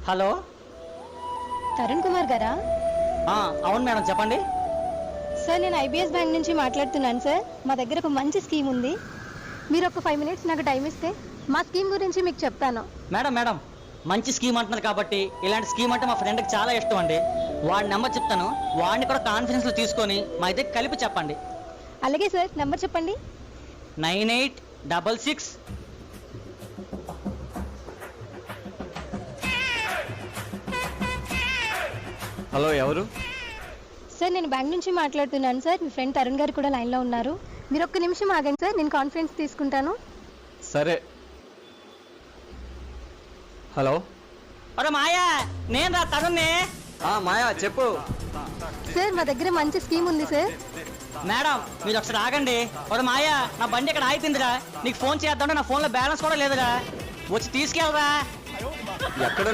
Hello. Tarun Kumar గారా? అవును madam, చెప్పండి. సార్, నేను ఐబిఎస్ బ్యాంక్ నుంచి మాట్లాడుతున్నాను సార్. మా దగ్గర ఒక మంచి స్కీమ్ ఉంది. మీరు ఒక 5 మినిట్స్ నాకు టైం ఇస్తే మా స్కీమ్ గురించి మీకు చెప్తాను. మేడం మంచి స్కీమ్ అంటున్నారు కాబట్టి, ఇలాంటి స్కీమ్ అంటే మా ఫ్రెండ్కి చాలా ఇష్టం అండి. వాడి నెంబర్ చెప్తాను, వాడిని కూడా కాన్ఫిడెన్స్లో తీసుకొని మా ఇద్దరికి కలిపి చెప్పండి. అలాగే సార్, నెంబర్ చెప్పండి. 9866. హలో, ఎవరు? సార్, నేను బ్యాంక్ నుంచి మాట్లాడుతున్నాను సార్. మీ ఫ్రెండ్ తరుణ్ గారు కూడా లైన్లో ఉన్నారు. మీరు ఒక్క నిమిషం ఆగండి సార్, నేను కాన్ఫరెన్స్ తీసుకుంటాను. సరే. హలో. అరే మాయా, నేను రా తరుణ్ని. మాయా, చెప్పు. సార్, మా దగ్గర మంచి స్కీమ్ ఉంది సార్. మేడం మీరు ఒకసారి ఆగండి. ఒరే మాయా, నా బండి ఇక్కడ ఆగిపోయిందిరా. నీకు ఫోన్ చేద్దామంటే నా ఫోన్లో బ్యాలెన్స్ కూడా లేదురా. వచ్చి తీసుకెళ్ళరా. ఎక్కడ